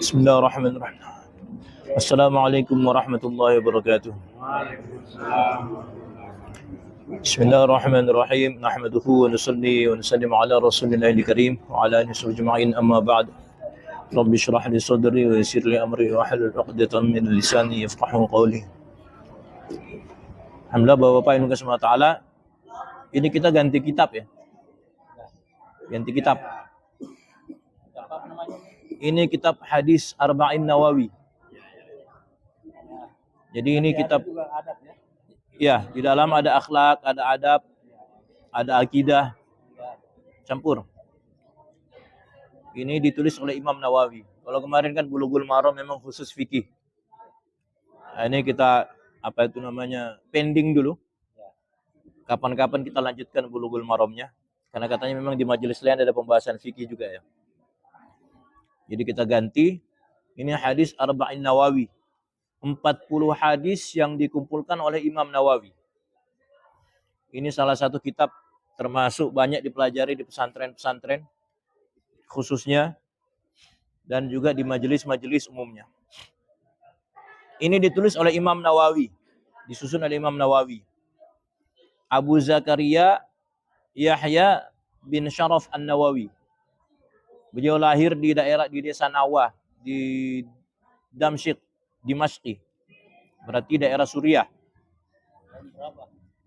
Bismillahirrahmanirrahim. Assalamualaikum warahmatullahi wabarakatuh. Bismillahirrahmanirrahim. Nahmaduhu wa nusalli wa nusallim ala Rasulillahil karim wa ala alihi ajma'in, amma ba'd. Rabbi shrah li sadri wa yassir li amri wa hlul 'uqdatam min lisani yafqahu qawli. Alhamdulillah, Bapak-bapak yang dikasihi Allah Ta'ala, ini kita ganti kitab ya. Ganti kitab. Ini kitab hadis Arba'in Nawawi. Jadi ini kitab, ya, di dalam ada akhlak, ada adab, ada akidah, campur. Ini ditulis oleh Imam Nawawi. Kalau kemarin kan Bulughul Maram memang khusus fikih. Nah, ini kita pending dulu. Kapan-kapan kita lanjutkan Bulughul Maramnya. Karena katanya memang di majelis lain ada pembahasan fikih juga ya. Jadi kita ganti, ini hadis Arba'in Nawawi. 40 hadis yang dikumpulkan oleh Imam Nawawi. Ini salah satu kitab termasuk banyak dipelajari di pesantren-pesantren khususnya dan juga di majelis-majelis umumnya. Ini ditulis oleh Imam Nawawi, disusun oleh Imam Nawawi. Abu Zakaria Yahya bin Sharaf An-Nawawi. Beliau lahir di desa Nawah, di Damsyik, Dimashqi. Berarti daerah Suriah.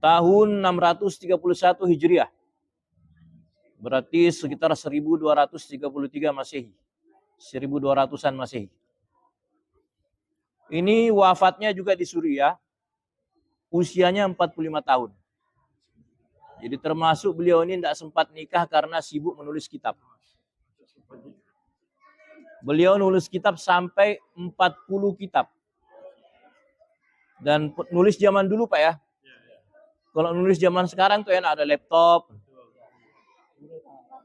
Tahun 631 Hijriah. Berarti sekitar 1233 Masehi. 1200-an Masehi. Ini wafatnya juga di Suriah. Usianya 45 tahun. Jadi termasuk beliau ini tidak sempat nikah karena sibuk menulis kitab. Beliau nulis kitab sampai 40 kitab. Dan nulis zaman dulu Pak ya. Kalau nulis zaman sekarang tuh enak, ada laptop.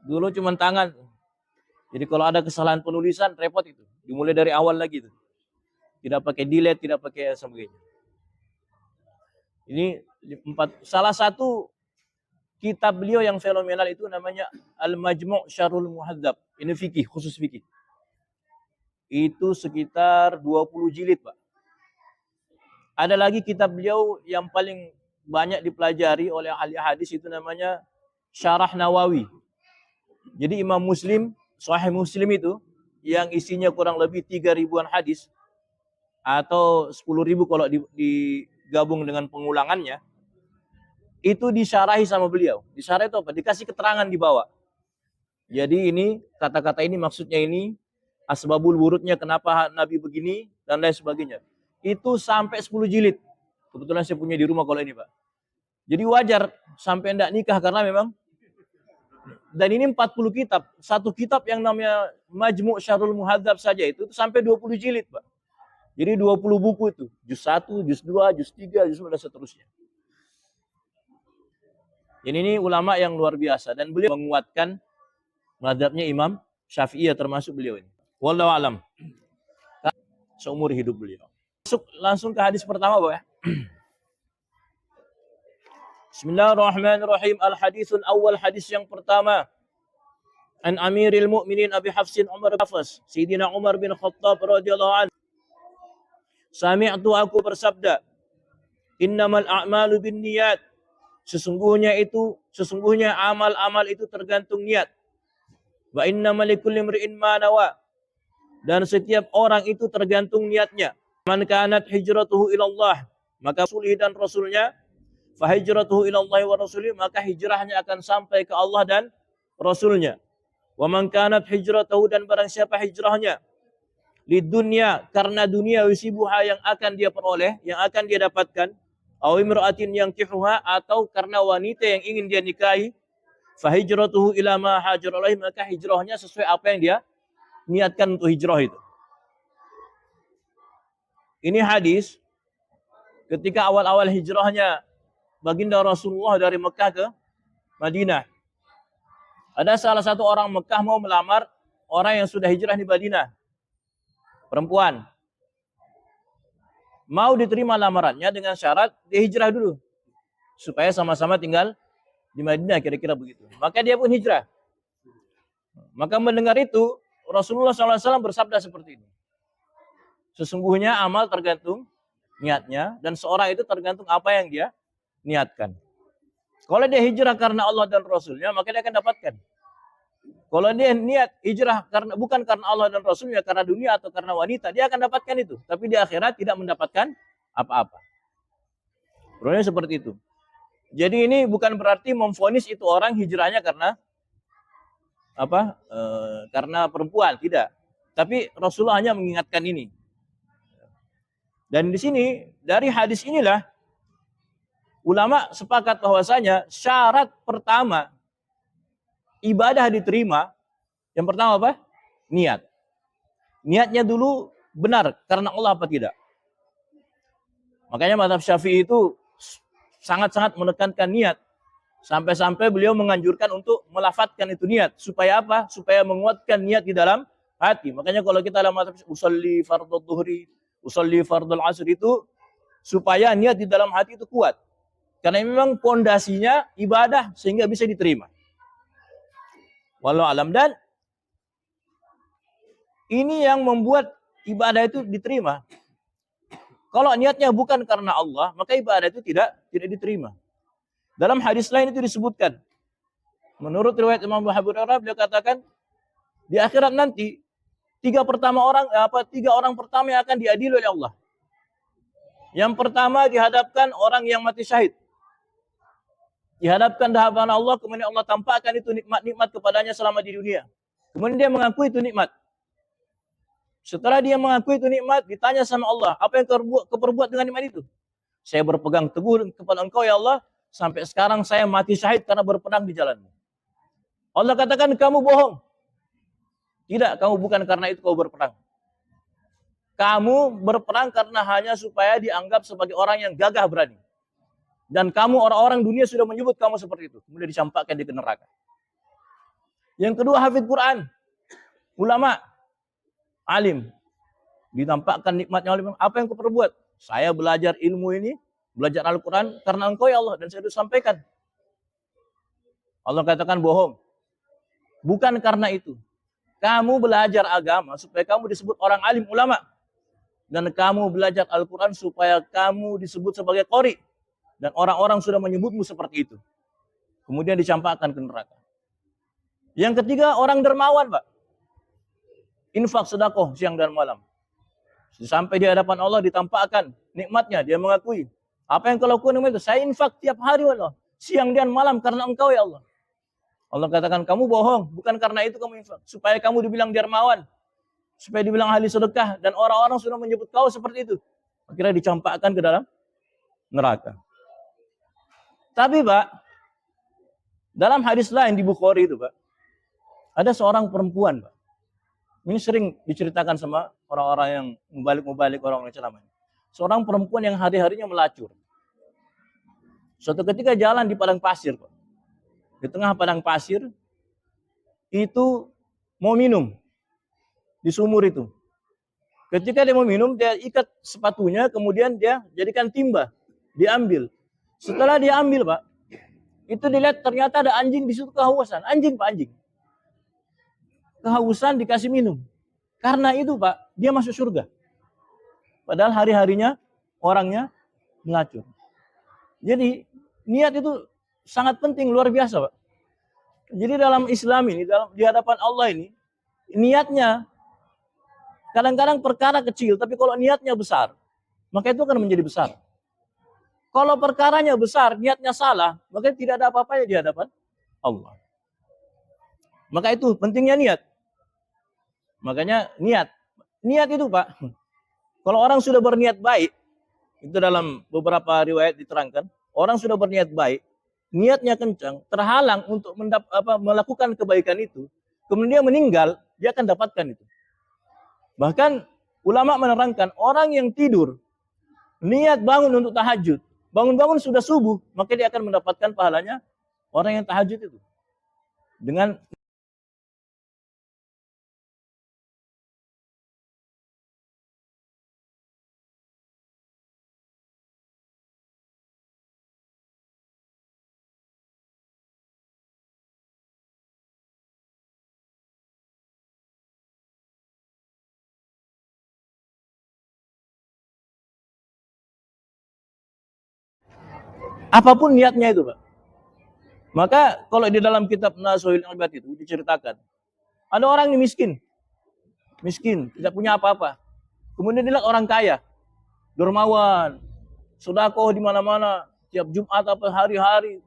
Dulu cuma tangan. Jadi kalau ada kesalahan penulisan repot itu. Dimulai dari awal lagi tuh. Tidak pakai delete, tidak pakai sebagainya. Ini salah satu kitab beliau yang fenomenal itu namanya Al-Majmu' Syarhul Muhadzab. Ini fikih, khusus fikih. Itu sekitar 20 jilid, Pak. Ada lagi kitab beliau yang paling banyak dipelajari oleh ahli hadis itu namanya Syarah Nawawi. Jadi Imam Muslim, Sahih Muslim itu yang isinya kurang lebih 3.000-an hadis atau 10.000 kalau digabung dengan pengulangannya. Itu disyarahi sama beliau. Disyarahi itu apa? Dikasih keterangan di bawah. Jadi ini, kata-kata ini maksudnya ini, asbabul wurudnya kenapa Nabi begini, dan lain sebagainya. Itu sampai 10 jilid. Kebetulan saya punya di rumah kalau ini Pak. Jadi wajar sampai tidak nikah karena memang. Dan ini 40 kitab. Satu kitab yang namanya Majmu' Syarhul Muhadzab saja itu sampai 20 jilid Pak. Jadi 20 buku itu. Juz 1, juz 2, juz 3, juz 4, dan seterusnya. Jadi ini ulama yang luar biasa dan beliau menguatkan mazhabnya Imam Syafi'i termasuk beliau ini. Wallahu alam. Seumur hidup beliau. Masuk langsung ke hadis pertama, Pak ya. Bismillahirrahmanirrahim. Al-haditsul awal, hadis yang pertama. An Amiril Mu'minin Abi Hafsin Umar bin Hafs, Sayyidina Umar bin Khattab radhiyallahu anhu. Sami'tu, aku bersabda, innamal a'malu binniyat. Sesungguhnya amal-amal itu tergantung niat. Wa innamal likulli imri'in ma nawa. Dan setiap orang itu tergantung niatnya. Man kanat hijratuhu ilallah, maka rasulih dan rasulnya, fa hijratuhu ilallah wa rasulih, maka hijrahnya akan sampai ke Allah dan rasulnya. Wa man kanat hijratuhu, dan barang siapa hijrahnya lidunya, karena dunia, yusibuha, yang akan dia peroleh, yang akan dia dapatkan, aw imra'atin yankihuha, atau karena wanita yang ingin dia nikahi, fa hijratuhu ila ma hajara ilaihi, maka hijrahnya sesuai apa yang dia niatkan untuk hijrah itu. Ini hadis ketika awal-awal hijrahnya baginda Rasulullah dari Mekah ke Madinah. Ada salah satu orang Mekah mau melamar orang yang sudah hijrah di Madinah. Perempuan. Mau diterima lamarannya dengan syarat dia hijrah dulu. Supaya sama-sama tinggal di Madinah, kira-kira begitu. Maka dia pun hijrah. Maka mendengar itu, Rasulullah SAW bersabda seperti ini. Sesungguhnya amal tergantung niatnya, dan seorang itu tergantung apa yang dia niatkan. Kalau dia hijrah karena Allah dan Rasulnya, maka dia akan dapatkan. Kalau dia niat hijrah karena bukan karena Allah dan Rasulnya, karena dunia atau karena wanita, dia akan dapatkan itu. Tapi di akhirat tidak mendapatkan apa-apa. Sebenarnya seperti itu. Jadi ini bukan berarti memvonis itu orang hijrahnya karena apa? Karena perempuan, tidak. Tapi Rasulullah hanya mengingatkan ini. Dan di sini dari hadis inilah ulama sepakat bahwasanya syarat pertama ibadah diterima, yang pertama apa? Niat. Niatnya dulu benar karena Allah apa tidak. Makanya mazhab Syafi'i itu sangat-sangat menekankan niat. Sampai-sampai beliau menganjurkan untuk melafadzkan itu niat. Supaya apa? Supaya menguatkan niat di dalam hati. Makanya kalau kita dalam mazhab usolli fardhu dhuhri, usolli fardhu asr itu supaya niat di dalam hati itu kuat. Karena memang pondasinya ibadah sehingga bisa diterima. Wallahu alam. Dan ini yang membuat ibadah itu diterima. Kalau niatnya bukan karena Allah, maka ibadah itu tidak diterima. Dalam hadis lain itu disebutkan, menurut riwayat Imam Abu Hurairah, beliau katakan di akhirat nanti tiga orang pertama yang akan diadili oleh Allah. Yang pertama dihadapkan orang yang mati syahid. Dihadapkan di hadapan Allah, kemudian Allah tampakkan itu nikmat-nikmat kepadanya selama di dunia. Kemudian dia mengakui itu nikmat. Setelah dia mengakui itu nikmat, ditanya sama Allah, apa yang kau perbuat dengan nikmat itu? Saya berpegang teguh kepada Engkau ya Allah, sampai sekarang saya mati syahid karena berperang di jalanmu. Allah katakan, kamu bohong. Tidak, kamu bukan karena itu kau berperang. Kamu berperang karena hanya supaya dianggap sebagai orang yang gagah berani. Dan kamu orang-orang dunia sudah menyebut kamu seperti itu. Kemudian dicampakkan di neraka. Yang kedua, hafidh Quran. Ulama. Alim. Ditampakkan nikmatnya oleh apa yang kau perbuat? Saya belajar ilmu ini, belajar Al-Quran karena Engkau ya Allah, dan saya sudah sampaikan. Allah katakan bohong. Bukan karena itu. Kamu belajar agama supaya kamu disebut orang alim, ulama. Dan kamu belajar Al-Quran supaya kamu disebut sebagai qori. Dan orang-orang sudah menyebutmu seperti itu. Kemudian dicampakkan ke neraka. Yang ketiga, orang dermawan, Pak. Infak sedekah siang dan malam. Sampai di hadapan Allah ditampakkan nikmatnya, dia mengakui. Apa yang kau lakukan itu? Saya infak tiap hari Allah, siang dan malam karena Engkau ya Allah. Allah katakan kamu bohong, bukan karena itu kamu infak, supaya kamu dibilang dermawan, supaya dibilang ahli sedekah, dan orang-orang sudah menyebut kau seperti itu. Akhirnya dicampakkan ke dalam neraka. Tapi Pak, dalam hadis lain di Bukhari itu Pak, ada seorang perempuan Pak. Ini sering diceritakan sama orang-orang yang mubalik orang-orang ceramah. Seorang perempuan yang hari-harinya melacur. Suatu ketika jalan di padang pasir Pak. Di tengah padang pasir itu mau minum di sumur itu. Ketika dia mau minum, dia ikat sepatunya, kemudian dia jadikan timba, diambil. Setelah dia ambil Pak, itu dilihat ternyata ada anjing di situ kehausan. Anjing Pak, anjing. Kehausan dikasih minum. Karena itu Pak, dia masuk surga. Padahal hari-harinya orangnya melacur. Jadi niat itu sangat penting, luar biasa Pak. Jadi dalam Islam ini, di hadapan Allah ini, niatnya kadang-kadang perkara kecil, tapi kalau niatnya besar, maka itu akan menjadi besar. Kalau perkaranya besar, niatnya salah, maka tidak ada apa-apanya di hadapan Allah. Maka itu pentingnya niat. Makanya niat itu Pak, kalau orang sudah berniat baik, itu dalam beberapa riwayat diterangkan, orang sudah berniat baik, niatnya kencang, terhalang untuk melakukan kebaikan itu, kemudian dia meninggal, dia akan dapatkan itu. Bahkan ulama menerangkan, orang yang tidur, niat bangun untuk tahajud, bangun-bangun sudah subuh, maka dia akan mendapatkan pahalanya orang yang tahajud itu. Dengan Apapun niatnya itu, Pak. Maka kalau di dalam kitab Nasuhul Ibad itu diceritakan, ada orang yang miskin, tidak punya apa-apa. Kemudian dia lihat orang kaya, dermawan, sedekah di mana-mana, tiap Jumat apa hari-hari.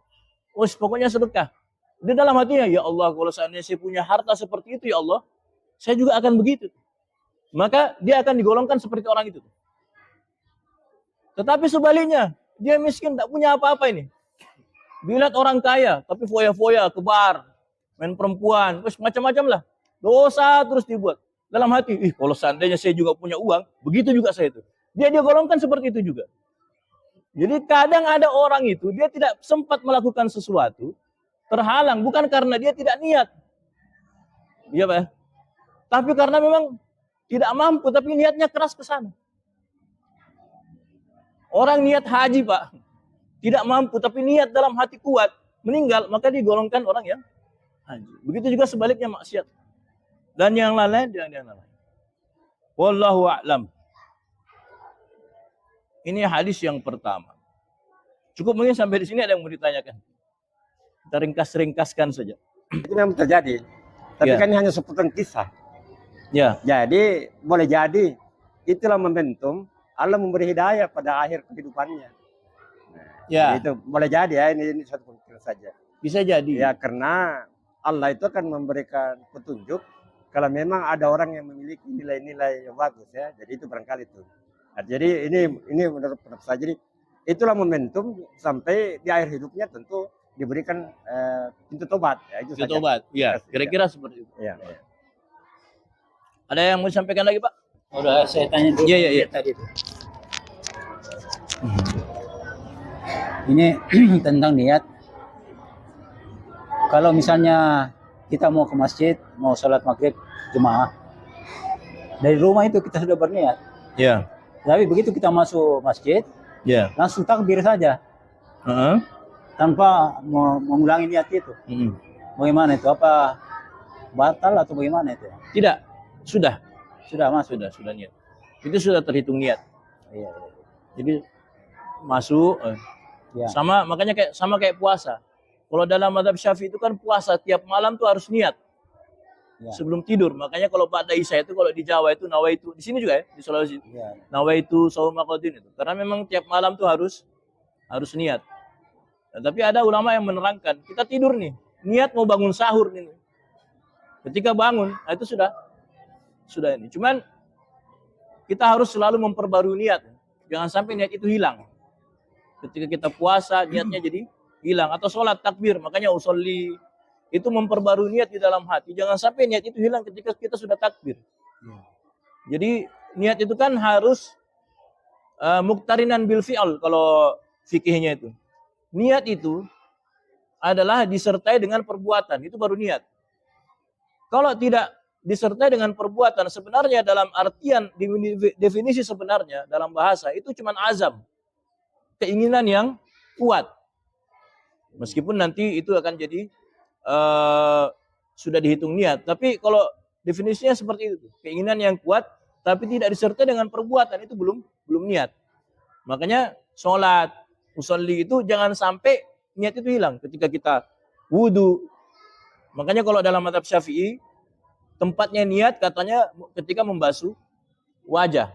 Pokoknya sedekah. Dia dalam hatinya, ya Allah, kalau seandainya saya punya harta seperti itu, ya Allah, saya juga akan begitu. Maka dia akan digolongkan seperti orang itu. Tetapi sebaliknya, dia miskin, tak punya apa-apa ini. Dilihat orang kaya, tapi foya-foya, kebar, main perempuan, terus macam-macam lah. Dosa terus dibuat. Dalam hati, kalau seandainya saya juga punya uang, begitu juga saya itu. Dia golongkan seperti itu juga. Jadi kadang ada orang itu, dia tidak sempat melakukan sesuatu, terhalang, bukan karena dia tidak niat. Iya Pak. Tapi karena memang tidak mampu, tapi niatnya keras ke sana. Orang niat haji Pak, tidak mampu, tapi niat dalam hati kuat, meninggal, maka digolongkan orang yang haji. Begitu juga sebaliknya maksiat. Dan yang lain. Wallahu a'lam. Ini hadis yang pertama. Cukup mungkin sampai di sini ada yang mau ditanyakan. Kita ringkas-ringkaskan saja. Itu memang terjadi. Tapi kan ini hanya sepotong kisah. Ya. Jadi boleh jadi itulah momentum Allah memberi hidayah pada akhir kehidupannya. Ya. Itu boleh jadi ya, ini satu pemikiran saja. Bisa jadi. Ya karena Allah itu akan memberikan petunjuk kalau memang ada orang yang memiliki nilai-nilai yang bagus ya. Jadi itu barangkali itu. Nah, jadi ini menurut pendapat saya. Jadi itulah momentum sampai di akhir hidupnya tentu diberikan pintu tobat. Ya, itu pintu saja. tobat. Ya, kira-kira seperti itu. Ya. Ada yang mau disampaikan lagi, Pak? Udah saya tanya dulu. Iya. Tadi itu. Ini tentang niat. Kalau misalnya kita mau ke masjid, mau sholat maghrib jemaah, dari rumah itu kita sudah berniat. Ya. Tapi begitu kita masuk masjid, langsung takbir saja, tanpa mengulangi niat itu. Bagaimana itu? Apa batal atau bagaimana itu? Tidak. Sudah masuk. Sudah niat. Itu sudah terhitung niat. Iya. Jadi masuk. Ya. Makanya kayak puasa. Kalau dalam mazhab Syafi'i itu kan puasa tiap malam tuh harus niat. Ya. Sebelum tidur. Makanya kalau ba'da isya itu kalau di Jawa itu nawaitu, di sini juga ya, di Sulawesi. Ya. Nawaitu shauma qadin itu. Karena memang tiap malam tuh harus niat. Nah, tapi ada ulama yang menerangkan, kita tidur nih, niat mau bangun sahur nih. Ketika bangun, nah itu sudah ini. Cuman kita harus selalu memperbarui niat. Jangan sampai niat itu hilang. Ketika kita puasa, niatnya jadi hilang. Atau sholat takbir, makanya usolli. Itu memperbarui niat di dalam hati. Jangan sampai niat itu hilang ketika kita sudah takbir. Jadi niat itu kan harus muqtarinan bil fi'al kalau fikihnya itu. Niat itu adalah disertai dengan perbuatan. Itu baru niat. Kalau tidak disertai dengan perbuatan, sebenarnya dalam artian definisi sebenarnya dalam bahasa itu cuma azam, keinginan yang kuat. Meskipun nanti itu akan jadi sudah dihitung niat, tapi kalau definisinya seperti itu, keinginan yang kuat tapi tidak disertai dengan perbuatan itu belum niat. Makanya sholat, usolli itu jangan sampai niat itu hilang ketika kita wudu. Makanya kalau dalam mazhab Syafi'i tempatnya niat katanya ketika membasuh wajah.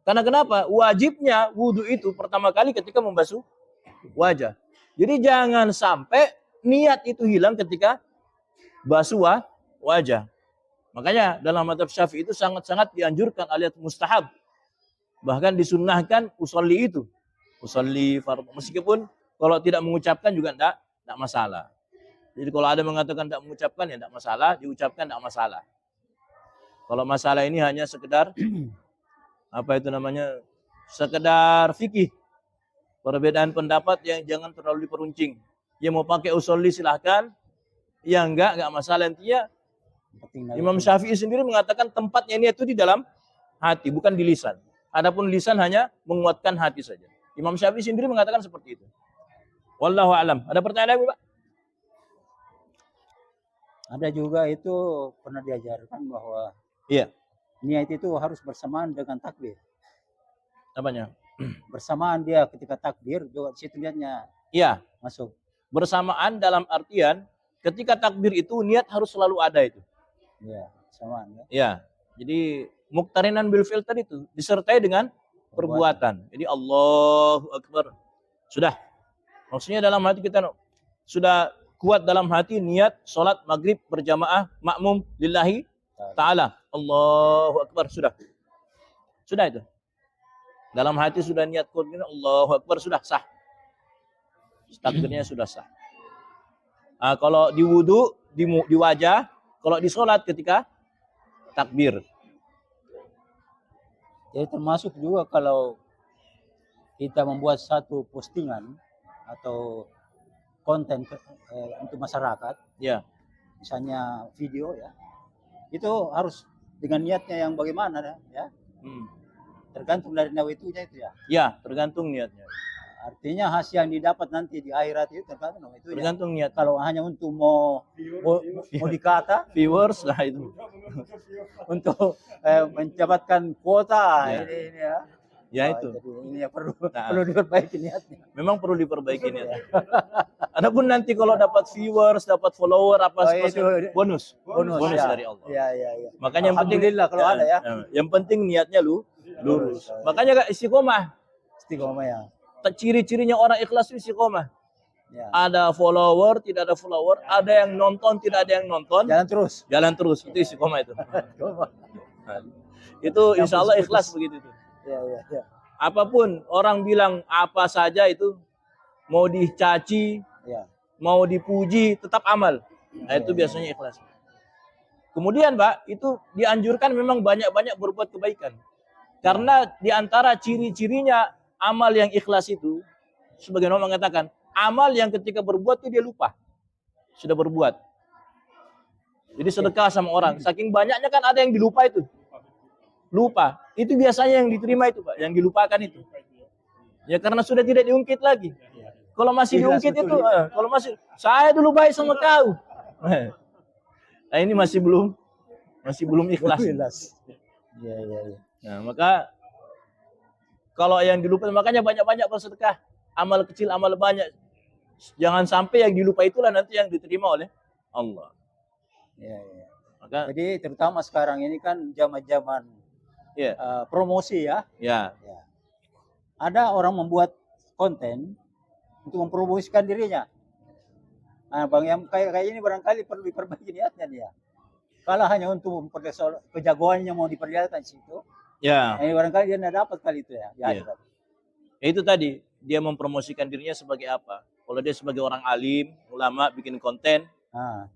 Karena kenapa? Wajibnya wudu itu pertama kali ketika membasuh wajah. Jadi jangan sampai niat itu hilang ketika basuh wajah. Makanya dalam mazhab Syafi'i itu sangat-sangat dianjurkan alias mustahab. Bahkan disunnahkan usolli itu. Usolli fardhu. Meskipun kalau tidak mengucapkan juga enggak masalah. Jadi kalau ada mengatakan tidak mengucapkan ya tidak masalah, diucapkan tidak masalah. Kalau masalah ini hanya sekedar sekedar fikih. Perbedaan pendapat yang jangan terlalu diperuncing. Yang mau pakai usolli silahkan, yang enggak masalah. Intinya Imam Syafi'i sendiri mengatakan tempatnya ini itu di dalam hati, bukan di lisan. Adapun lisan hanya menguatkan hati saja. Imam Syafi'i sendiri mengatakan seperti itu. Wallahu a'lam. Ada pertanyaan lagi, Pak? Ada juga itu pernah diajarkan bahwa niat itu harus bersamaan dengan takbir. Apanya? Bersamaan dia ketika takbir juga di situ niatnya. Iya, masuk. bersamaan dalam artian ketika takbir itu niat harus selalu ada itu. Iya, samaan ya. Ya, jadi muqtarinan bil fi'l tadi itu disertai dengan perbuatan. Jadi Allahu Akbar. Sudah. Maksudnya dalam hati kita sudah kuat dalam hati niat sholat maghrib berjamaah makmum lillahi ta'ala. Allahu Akbar. Sudah. Sudah itu. Dalam hati sudah niat kuat Allahu Akbar, sudah sah. Takbirnya sudah sah. Kalau di wudu, di wajah, kalau di sholat ketika takbir. Jadi termasuk juga kalau kita membuat satu postingan atau konten untuk masyarakat, Ya, misalnya video ya, itu harus dengan niatnya yang bagaimana ya, tergantung dari nawitunya itu ya. ya tergantung niatnya. Artinya hasil yang didapat nanti di akhirat itu tergantung nawitunya. Tergantung niat. Kalau hanya untuk mau dikata, Viewers lah itu. untuk mendapatkan kuota Ya. ini ya. Ya Oh, itu. jadi ini yang perlu Nah. perlu diperbaiki niatnya. Memang perlu diperbaiki niatnya. Adapun nanti kalau dapat viewers, dapat follower apa Oh, itu bonus. bonus Bonus ya. dari Allah. Iya, iya, iya. Makanya yang penting Alhamdulillah kalau ada ya. Yang penting niatnya lurus. Makanya Kak, istiqomah. Istiqomah ya. Ciri-cirinya orang ikhlas itu istiqomah. Ya. Ada follower, tidak ada follower, ada yang nonton, tidak ada yang nonton, Jalan terus. jalan terus. Itu istiqomah itu. Istiqomah. Itu insya Allah ikhlas begitu itu. Ya, ya, ya. Apapun orang bilang apa saja itu, mau dicaci, Ya. mau dipuji, tetap amal. Nah, itu biasanya ikhlas. Kemudian Pak, itu dianjurkan memang banyak-banyak berbuat kebaikan. Karena di antara ciri-cirinya amal yang ikhlas itu, sebagian orang mengatakan, amal yang ketika berbuat itu dia lupa. Sudah berbuat. Jadi sedekah sama orang. Saking banyaknya kan ada yang dilupa itu. Lupa. Itu biasanya yang diterima itu Pak. Yang dilupakan itu. Ya karena sudah tidak diungkit lagi. Kalau masih Ikhlas diungkit betul. itu, kalau masih, saya dulu baik sama kau. Nah ini masih belum ikhlas. Jelas. Ya, ya, ya. Nah, maka kalau yang dilupa, makanya banyak-banyak bersedekah. Amal kecil, amal banyak. Jangan sampai yang dilupa itulah nanti yang diterima oleh Allah. Ya, ya. Maka Jadi terutama sekarang ini kan zaman-zaman ya, promosi ya. ya, Ada orang membuat konten untuk mempromosikan dirinya. Nah, Bang yang kayak ini barangkali perlu diperbaiki niatnya dia. Kalau hanya untuk kejagoannya mau diperlihatkan di situ, ya. ini barangkali dia tidak dapat kali itu ya. Ya, Iya. Ya itu tadi, dia mempromosikan dirinya sebagai apa? Kalau dia sebagai orang alim, ulama, bikin konten, Nah,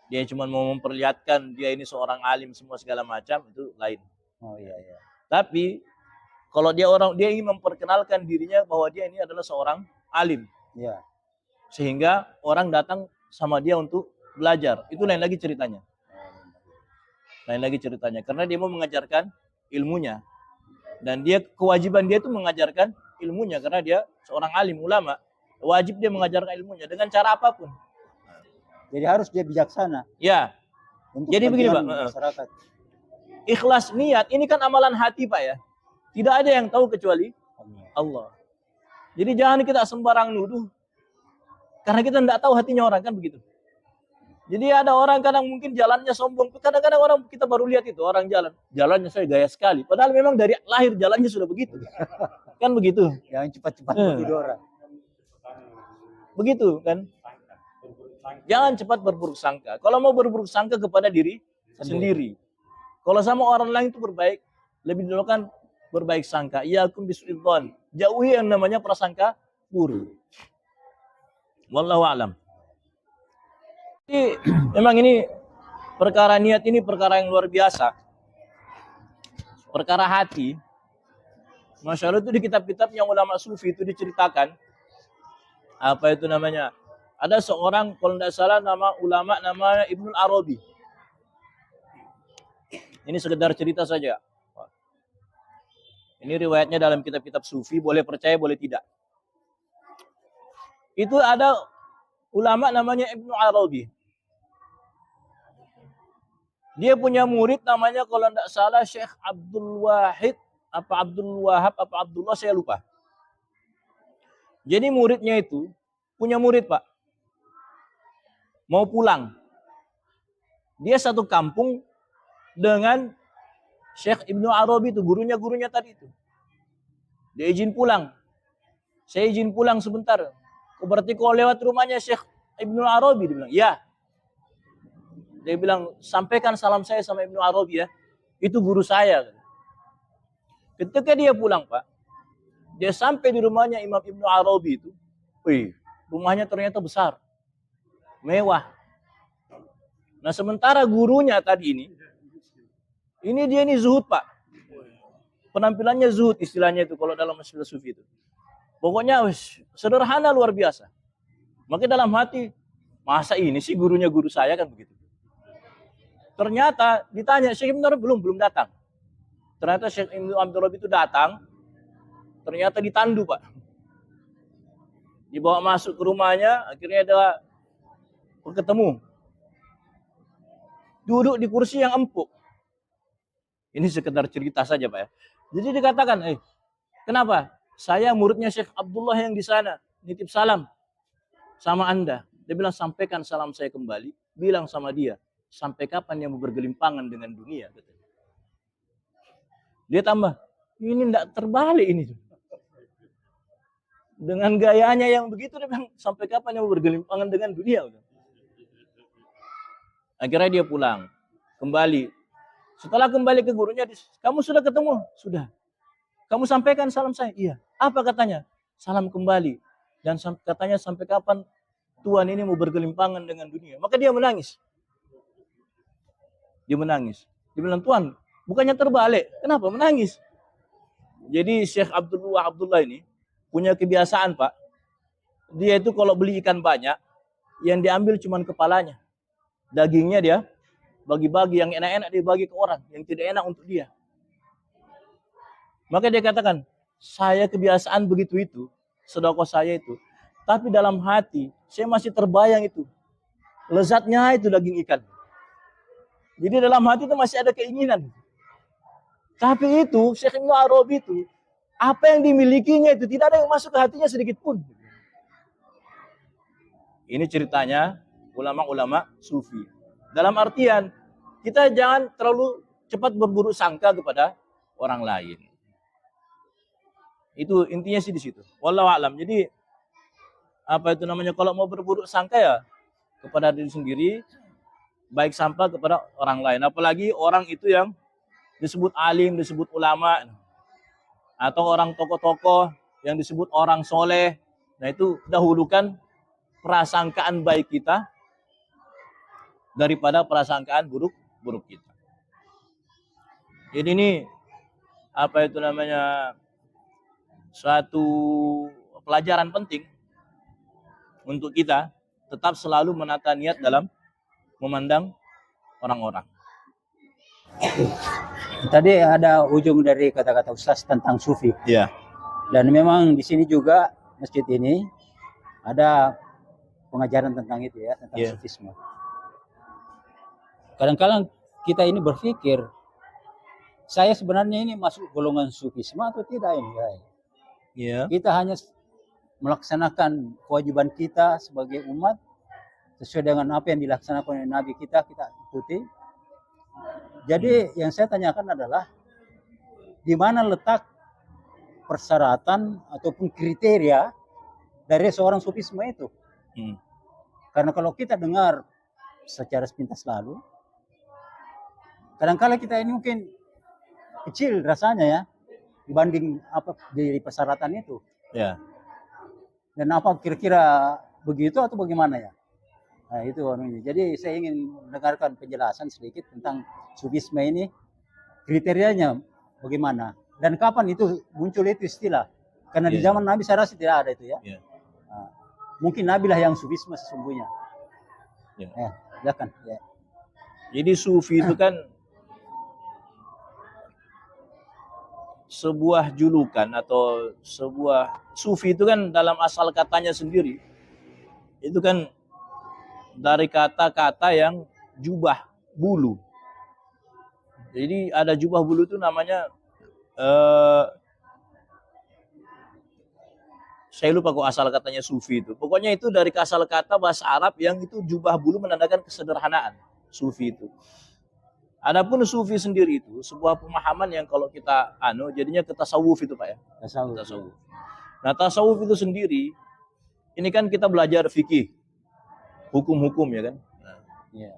dia cuma mau memperlihatkan dia ini seorang alim semua segala macam, itu lain. oh iya, iya. Tapi kalau dia ingin memperkenalkan dirinya bahwa dia ini adalah seorang alim, Iya. sehingga orang datang sama dia untuk belajar. Itu lain lagi ceritanya. Lain lagi ceritanya. Karena dia mau mengajarkan ilmunya. Dan dia kewajiban dia itu mengajarkan ilmunya. Karena dia seorang alim, ulama. Wajib dia mengajarkan ilmunya. Dengan cara apapun. Jadi harus dia bijaksana. Ya, Untuk Jadi begini, kepentingan Pak. masyarakat. ikhlas niat. Ini kan amalan hati Pak ya. Tidak ada yang tahu kecuali Allah. Jadi jangan kita sembarang nuduh. Karena kita tidak tahu hatinya orang kan begitu. Jadi ada orang kadang mungkin jalannya sombong. Kadang-kadang orang kita baru lihat itu orang jalan. Jalannya saya gaya sekali. Padahal memang dari lahir jalannya sudah begitu. Kan begitu. Yang cepat-cepat menuduh orang. Begitu kan. Jangan cepat berburuk sangka. Kalau mau berburuk sangka kepada diri sendiri. Kalau sama orang lain itu berbaik. Lebih dulu kan berbaik sangka. Iyakum bisu'idzon. Jauhi yang namanya prasangka buruk. Wallahu a'lam. Jadi memang ini perkara niat ini perkara yang luar biasa. Perkara hati. Masya Allah itu di kitab-kitab yang ulama sufi itu diceritakan. Apa itu namanya? Ada seorang kalau tidak salah nama ulama namanya Ibnul Arabi. Ini sekedar cerita saja. Ini riwayatnya dalam kitab-kitab sufi, boleh percaya boleh tidak. Itu ada ulama namanya Ibnu Arabi. Dia punya murid namanya kalau tidak salah Syekh Abdul Wahid, apa Abdul Wahab, apa Abdullah, saya lupa. Jadi muridnya itu punya murid, Pak. Mau pulang. Dia satu kampung dengan Syekh Ibnu Arabi itu, gurunya tadi itu. Dia izin pulang. Saya izin pulang sebentar. Berarti kau lewat rumahnya Syekh Ibnu Arabi? Dia bilang, ya. Dia bilang, sampaikan salam saya sama Ibnu Arabi ya. Itu guru saya. Ketika dia pulang, Pak, dia sampai di rumahnya Imam Ibnu Arabi itu. Wih, rumahnya ternyata besar. Mewah. Nah, sementara gurunya tadi ini dia zuhud, Pak. Penampilannya zuhud istilahnya itu kalau dalam masalah sufi itu. Pokoknya sederhana luar biasa. Maka dalam hati, masa ini sih gurunya guru saya kan begitu. Ternyata ditanya, Syekh Ibnu Arabi belum datang. Ternyata Syekh Ibnu Arabi itu datang, ternyata ditandu, Pak. Dibawa masuk ke rumahnya, akhirnya ada ketemu. Duduk di kursi yang empuk. Ini sekedar cerita saja, Pak ya. Jadi dikatakan, kenapa? Saya muridnya Syekh Abdullah yang di sana, nitip salam sama Anda. Dia bilang, sampaikan salam saya kembali, bilang sama dia, sampai kapan dia mau bergelimpangan dengan dunia? Dia tambah, ini enggak terbalik ini. Dengan gayanya yang begitu, dia bilang, sampai kapan dia mau bergelimpangan dengan dunia? Akhirnya dia pulang, kembali. Setelah kembali ke gurunya, kamu sudah ketemu? Sudah. Kamu sampaikan salam saya? Iya. Apa katanya? Salam kembali. Dan katanya sampai kapan Tuhan ini mau bergelimpangan dengan dunia? Maka dia menangis. Dia menangis. Dia bilang, Tuhan, bukannya terbalik. Kenapa menangis? Jadi Syekh Abdullah ini punya kebiasaan, Pak. Dia itu kalau beli ikan banyak, yang diambil cuma kepalanya. Dagingnya dia bagi-bagi, yang enak-enak dia bagi ke orang, yang tidak enak untuk dia. Maka dia katakan, saya kebiasaan begitu itu, sedekah saya itu. Tapi dalam hati, saya masih terbayang itu. Lezatnya itu daging ikan. Jadi dalam hati itu masih ada keinginan. Tapi itu, Syekh Ibnu Arabi itu, apa yang dimilikinya itu, tidak ada yang masuk ke hatinya sedikit pun. Ini ceritanya ulama-ulama sufi. Dalam artian, kita jangan terlalu cepat berburuk sangka kepada orang lain. Itu intinya sih di situ. Wallahu a'lam. Jadi apa itu namanya, kalau mau berburuk sangka ya kepada diri sendiri, baik sampai kepada orang lain. Apalagi orang itu yang disebut alim, disebut ulama, atau orang tokoh-tokoh yang disebut orang soleh. Nah itu dahulukan prasangkaan baik kita daripada prasangkaan buruk kita. Jadi ini apa itu namanya, suatu pelajaran penting untuk kita tetap selalu menata niat dalam memandang orang-orang. Tadi ada ujung dari kata-kata Ustaz tentang sufi. Iya. Dan memang di sini juga masjid ini ada pengajaran tentang itu ya, tentang sufisme. Kadang-kadang kita ini berpikir, saya sebenarnya ini masuk golongan sufisme atau tidak ini? Yeah. Kita hanya melaksanakan kewajiban kita sebagai umat sesuai dengan apa yang dilaksanakan oleh Nabi kita ikuti. Jadi yang saya tanyakan adalah di mana letak persyaratan ataupun kriteria dari seorang sufisme itu? Karena kalau kita dengar secara sepintas lalu, kadang-kala kita ini mungkin kecil rasanya ya dibanding apa dari persyaratan itu. Ya. Dan apa kira-kira begitu atau bagaimana ya? Nah itu anunya. Jadi saya ingin mendengarkan penjelasan sedikit tentang sufisme ini, kriterianya bagaimana dan kapan itu muncul itu istilah. Karena di zaman Nabi saya rasa tidak ada itu ya. Nah, mungkin Nabi lah yang sufisme sesungguhnya. Silakan. Ya. Jadi sufi itu kan sebuah julukan atau sebuah, sufi itu kan dalam asal katanya sendiri itu kan dari kata-kata yang jubah bulu. Jadi ada jubah bulu itu namanya saya lupa kok asal katanya sufi itu. Pokoknya itu dari asal kata bahasa Arab yang itu jubah bulu menandakan kesederhanaan. Sufi itu. Adapun sufi sendiri itu sebuah pemahaman yang kalau kita jadinya ke tasawuf itu Pak ya. Tasawuf. Nah, tasawuf itu sendiri ini kan kita belajar fikih, hukum-hukum ya kan. Nah, Ya.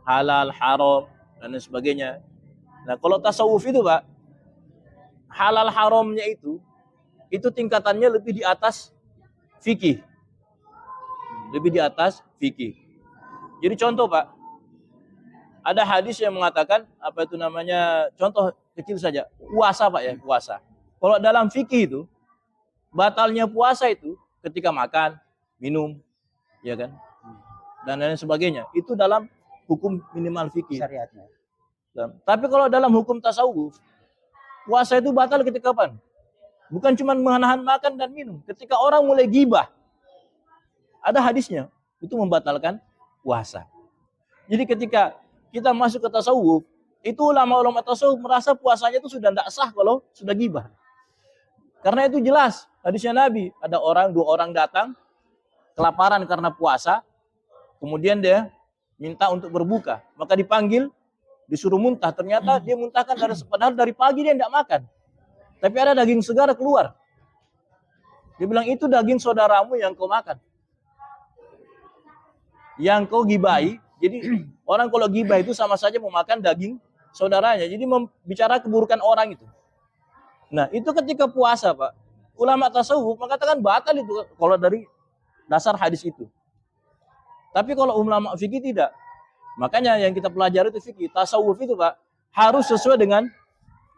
halal, haram dan lain sebagainya. Nah, kalau tasawuf itu Pak, halal haramnya itu tingkatannya lebih di atas fikih. Lebih di atas fikih. Jadi contoh Pak, ada hadis yang mengatakan apa itu namanya, contoh kecil saja, puasa Pak ya, puasa. Kalau dalam fikih itu batalnya puasa itu ketika makan, minum, ya kan? Dan lain sebagainya. Itu dalam hukum minimal fikih. Syariatnya. Tapi kalau dalam hukum tasawuf, puasa itu batal ketika kapan? Bukan cuma menahan makan dan minum. Ketika orang mulai gibah, ada hadisnya, itu membatalkan puasa. Jadi ketika kita masuk ke tasawuf, itu ulama-ulama tasawuf merasa puasanya itu sudah tidak sah kalau sudah gibah. Karena itu jelas, hadisnya Nabi, ada dua orang datang, kelaparan karena puasa, kemudian dia minta untuk berbuka. Maka dipanggil, disuruh muntah. Ternyata dia muntahkan padahal dari pagi dia tidak makan. Tapi ada daging segar keluar. Dia bilang itu daging saudaramu yang kau makan. Yang kau gibahi. Jadi orang kalau gibah itu sama saja memakan daging saudaranya. Jadi membicara keburukan orang itu. Nah itu ketika puasa Pak. Ulama tasawuf mengatakan batal itu kalau dari dasar hadis itu. Tapi kalau ulama fikih tidak. Makanya yang kita pelajari itu fikih. Tasawuf itu Pak harus sesuai dengan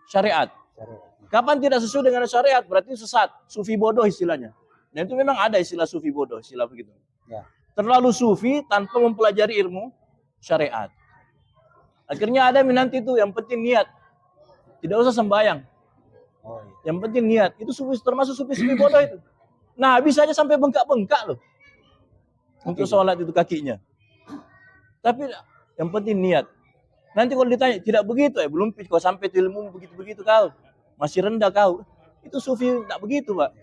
syariat. Kapan tidak sesuai dengan syariat berarti sesat, sufi bodoh istilahnya. Dan itu memang ada istilah sufi bodoh, istilah begitu. Ya. Terlalu sufi tanpa mempelajari ilmu syariat. Akhirnya ada nanti itu yang penting niat. Tidak usah sembahyang. Oh, iya. Yang penting niat. Itu sufi, termasuk sufi bodoh itu. Nah, bisa aja sampai bengkak-bengkak loh. Untuk sholat itu kakinya. Tapi yang penting niat. Nanti kalau ditanya, tidak begitu belum kau sampai ilmu begitu-begitu kau. Masih rendah kau. Itu sufi tidak begitu Pak.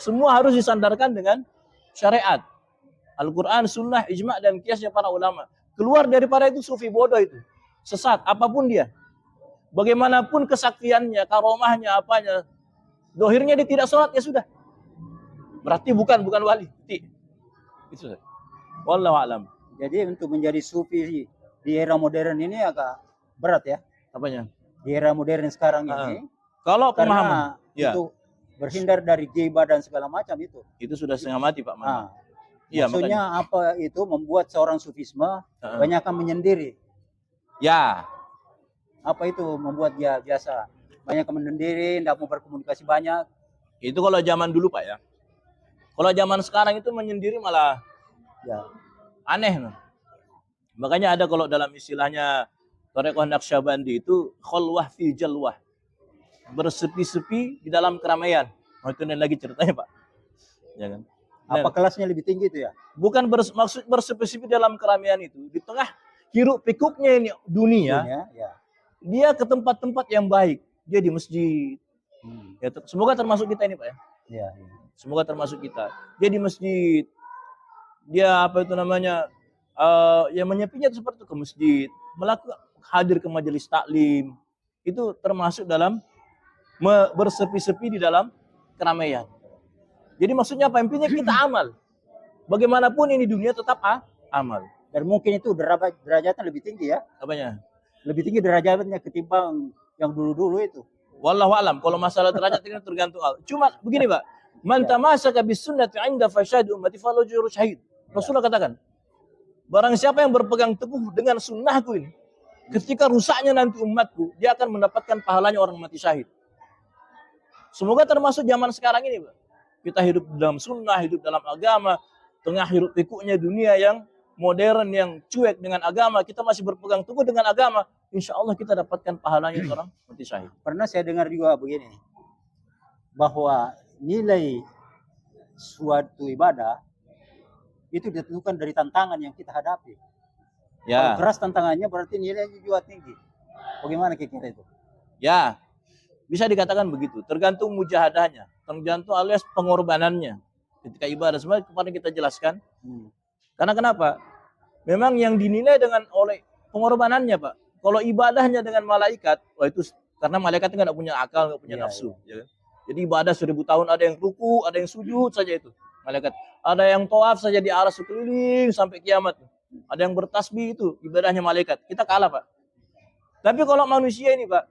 Semua harus disandarkan dengan syariat. Al-Quran, sunnah, ijma' dan kiasnya para ulama. Keluar daripada itu sufi bodoh itu. Sesat, apapun dia. Bagaimanapun kesaktiannya, karomahnya, apanya. Dohirnya dia tidak sholat, ya sudah. Berarti bukan wali. Itu saja. Wallahu a'lam. Jadi untuk menjadi sufi di era modern ini agak berat ya. Apanya? Di era modern sekarang ini. Kalau Karena pemahaman, ya. itu berhindar dari ghibah dan segala macam itu. Itu sudah setengah mati Pak Maman. Iya, maksudnya makanya. Apa itu membuat seorang sufisme banyakkan menyendiri. Ya. Apa itu membuat dia biasa banyakkan menyendiri, tidak mau berkomunikasi banyak. Itu kalau zaman dulu Pak ya. Kalau zaman sekarang itu menyendiri malah ya aneh. Makanya ada kalau dalam istilahnya Thariqah Naqsyabandi itu khulwah fi jalwah. Bersepi-sepi di dalam keramaian. Oh, itu lagi ceritanya Pak. Ya kan? Apa kelasnya lebih tinggi itu ya? Bukan maksud bersepi-sepi dalam keramaian itu. Di tengah hiruk pikuknya ini dunia ya. Dia ke tempat-tempat yang baik. Dia di masjid. Ya, semoga termasuk kita ini Pak ya. Ya. Semoga termasuk kita. Dia di masjid. Dia apa itu namanya? Yang menyepinya seperti itu ke masjid. Hadir ke majelis taklim. Itu termasuk dalam bersepi-sepi di dalam keramaian. Jadi maksudnya apa? Intinya kita amal. Bagaimanapun ini dunia tetap amal. Dan mungkin itu derajatnya lebih tinggi ya. Apanya? Lebih tinggi derajatnya ketimbang yang dulu-dulu itu. Wallahu alam. Kalau masalah derajat ini tergantung. Cuma begini Pak. Man tamasaka bis sunnati 'inda fasyad ummati falahu ajru syahid. Rasulullah katakan, barang siapa yang berpegang teguh dengan sunnahku ini, ketika rusaknya nanti umatku, dia akan mendapatkan pahalanya orang mati syahid. Semoga termasuk zaman sekarang ini, Pak. Kita hidup dalam sunnah, hidup dalam agama, tengah hiruk pikuknya dunia yang modern, yang cuek dengan agama, kita masih berpegang teguh dengan agama, insya Allah kita dapatkan pahalanya orang mati syahid. Pernah saya dengar juga begini, bahwa nilai suatu ibadah itu ditentukan dari tantangan yang kita hadapi. Ya. Kalau keras tantangannya berarti nilainya juga tinggi. Bagaimana kira-kira itu? Ya. Bisa dikatakan begitu. Tergantung mujahadahnya, tergantung alias pengorbanannya. Ketika ibadah semua kemarin kita jelaskan. Karena kenapa? Memang yang dinilai dengan oleh pengorbanannya, Pak. Kalau ibadahnya dengan malaikat, wah itu karena malaikat nggak punya akal, nggak punya nafsu. Ya. Jadi ibadah 1000 tahun, ada yang ruku, ada yang sujud saja itu. Malaikat. Ada yang tawaf saja di arah sekeliling sampai kiamat. Ada yang bertasbih itu ibadahnya malaikat. Kita kalah, Pak. Tapi kalau manusia ini, Pak,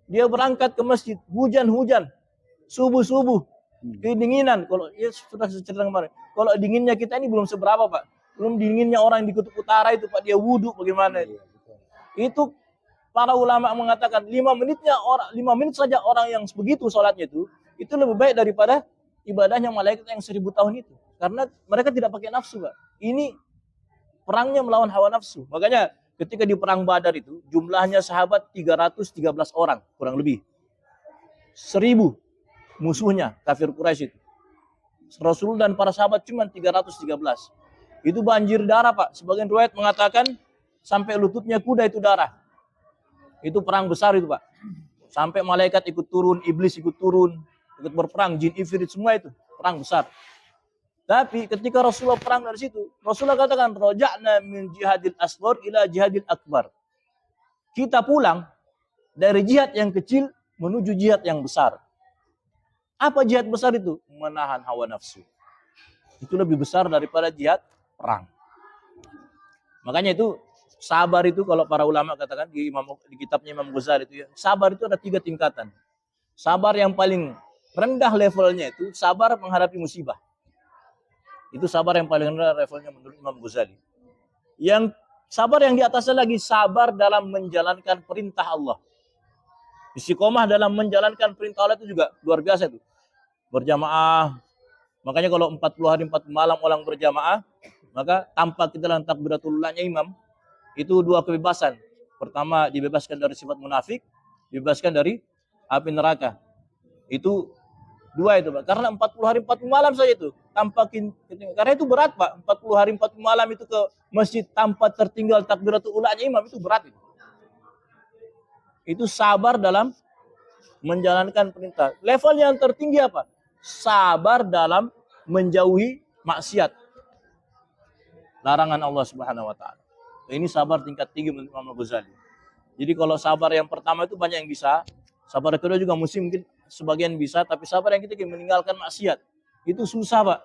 dia berangkat ke masjid, hujan-hujan, subuh-subuh, kedinginan. Kalau ya sudah cerita kemarin. Kalau dinginnya kita ini belum seberapa, Pak. Belum dinginnya orang di kutub utara itu, Pak, dia wudhu bagaimana itu. Itu para ulama mengatakan 5 menit saja orang yang begitu sholatnya itu lebih baik daripada ibadahnya malaikat yang 1000 tahun itu. Karena mereka tidak pakai nafsu, Pak. Ini perangnya melawan hawa nafsu. Makanya ketika di perang Badar itu jumlahnya sahabat 313 orang kurang lebih. 1000 musuhnya kafir Quraisy itu. Rasul dan para sahabat cuma 313. Itu banjir darah, Pak. Sebagian riwayat mengatakan sampai lututnya kuda itu darah. Itu perang besar itu, Pak. Sampai malaikat ikut turun, iblis ikut turun, ikut berperang, jin ifrit semua itu perang besar. Tapi ketika Rasulullah perang dari situ, Rasulullah katakan raja'na min jihadil asghar ila jihadil akbar. Kita pulang dari jihad yang kecil menuju jihad yang besar. Apa jihad besar itu? Menahan hawa nafsu. Itu lebih besar daripada jihad perang. Makanya itu sabar itu kalau para ulama katakan di kitabnya Imam Ghazali itu ya, sabar itu ada 3 tingkatan. Sabar yang paling rendah levelnya itu sabar menghadapi musibah. Itu sabar yang paling rendah levelnya menurut Imam Ghazali. Yang sabar yang di atasnya lagi sabar dalam menjalankan perintah Allah. Istiqomah dalam menjalankan perintah Allah itu juga luar biasa itu. Berjamaah. Makanya kalau 40 hari 40 malam orang berjamaah, maka tanpa kita dalam takbiratul ulanya imam, itu 2 kebebasan. Pertama dibebaskan dari sifat munafik, dibebaskan dari api neraka. Itu 2 itu, Pak. Karena 40 hari 40 malam saja itu tanpa karena itu berat, Pak. 40 hari 40 malam itu ke masjid tanpa tertinggal takbiratul ulanya imam itu berat itu. Itu sabar dalam menjalankan perintah. Level yang tertinggi apa? Sabar dalam menjauhi maksiat. Larangan Allah Subhanahu wa taala. Ini sabar tingkat tinggi menurut Imam Ghazali. Jadi kalau sabar yang pertama itu banyak yang bisa, sabar kedua juga mungkin sebagian bisa, tapi sabar yang ketiga meninggalkan maksiat itu susah, Pak.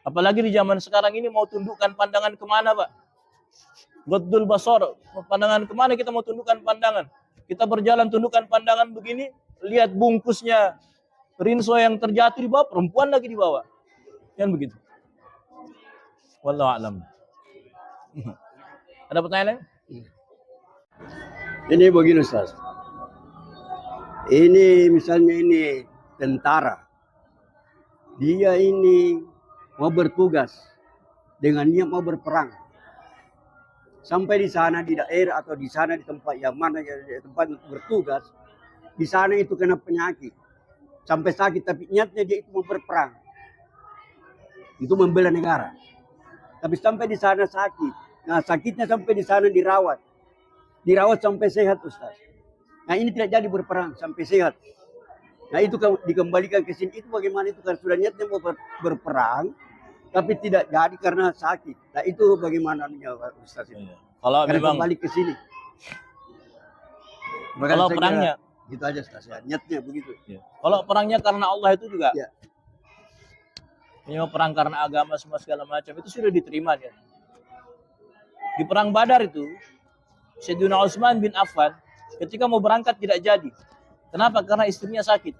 Apalagi di zaman sekarang ini mau tundukkan pandangan kemana, Pak? Ghaddul basar, pandangan kemana kita mau tundukkan pandangan? Kita berjalan tundukkan pandangan begini, lihat bungkusnya rinso yang terjatuh di bawah, perempuan lagi di bawah. Kan begitu. Wallahu a'lam. Ada pertanyaan lain? Ini begini, Ustaz. Ini misalnya ini tentara. Dia ini mau bertugas dengan niat mau berperang. Sampai di sana di daerah atau di sana di tempat yang mana di tempat bertugas, di sana itu kena penyakit. Sampai sakit tapi niatnya dia itu mau berperang. Untuk membela negara. Tapi sampai di sana sakit. Nah, sakitnya sampai di sana dirawat. Dirawat sampai sehat, Ustaz. Nah, ini tidak jadi berperang sampai sehat. Nah, itu dikembalikan ke sini. Itu bagaimana itu kan sudah niatnya mau berperang, tapi tidak jadi karena sakit. Nah, itu bagaimana Ustaz itu? Kalau karena memang kembali ke sini. Kalau perangnya gitu aja, Ustaz. Ya, niatnya begitu. Ya. Kalau perangnya karena Allah itu juga. Ya. Ini perang karena agama semua segala macam itu sudah diterima dia. Di perang Badar itu Sayyidina Utsman bin Affan ketika mau berangkat tidak jadi. Kenapa? Karena istrinya sakit.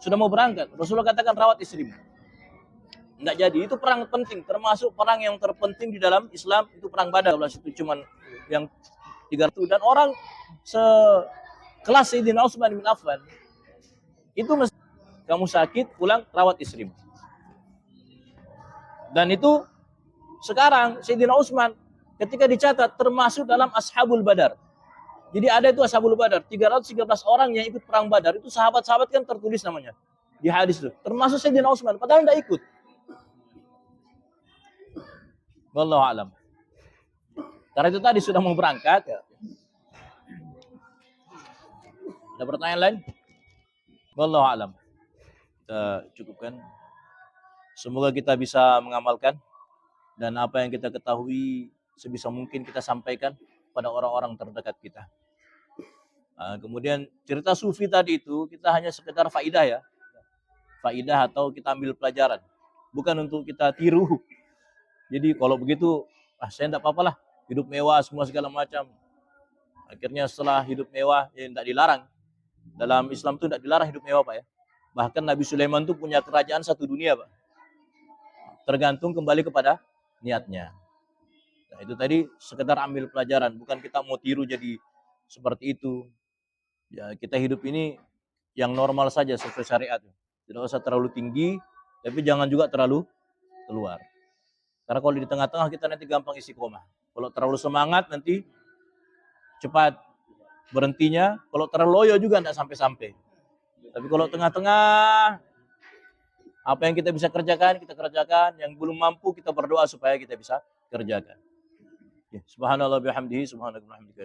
Sudah mau berangkat, Rasulullah katakan rawat istrimu. Enggak jadi. Itu perang penting, termasuk perang yang terpenting di dalam Islam itu perang Badar. Itu cuman yang 300 dan orang sekelas Sayyidina Utsman bin Affan itu mesti kamu sakit pulang rawat istrimu. Dan itu sekarang Sayyidina Utsman ketika dicatat termasuk dalam Ashabul Badar. Jadi ada itu Ashabul Badar, 313 orang yang ikut perang Badar. Itu sahabat-sahabat kan tertulis namanya di hadis itu. Termasuk Sayyidina Utsman, padahal tidak ikut. Wallahu a'lam. Karena itu tadi sudah mau berangkat. Ada pertanyaan lain? Wallahu a'lam. Kita cukupkan. Semoga kita bisa mengamalkan dan apa yang kita ketahui sebisa mungkin kita sampaikan pada orang-orang terdekat kita. Kemudian cerita sufi tadi itu kita hanya sekedar faidah ya. Faidah atau kita ambil pelajaran. Bukan untuk kita tiru. Jadi kalau begitu, saya enggak apa-apa lah. Hidup mewah semua segala macam. Akhirnya setelah hidup mewah, ya tidak dilarang. Dalam Islam itu tidak dilarang hidup mewah Pak ya. Bahkan Nabi Sulaiman itu punya kerajaan satu dunia Pak. Tergantung kembali kepada niatnya. Nah, itu tadi sekedar ambil pelajaran. Bukan kita mau tiru jadi seperti itu. Ya, kita hidup ini yang normal saja sesuai syariat. Tidak usah terlalu tinggi, tapi jangan juga terlalu keluar. Karena kalau di tengah-tengah kita nanti gampang istiqomah. Kalau terlalu semangat nanti cepat berhentinya. Kalau terlalu loyo juga tidak sampai-sampai. Tapi kalau tengah-tengah, apa yang kita bisa kerjakan, kita kerjakan. Yang belum mampu, kita berdoa supaya kita bisa kerjakan. Ya, subhanallah bihamdihi, subhanallah bihamdihi.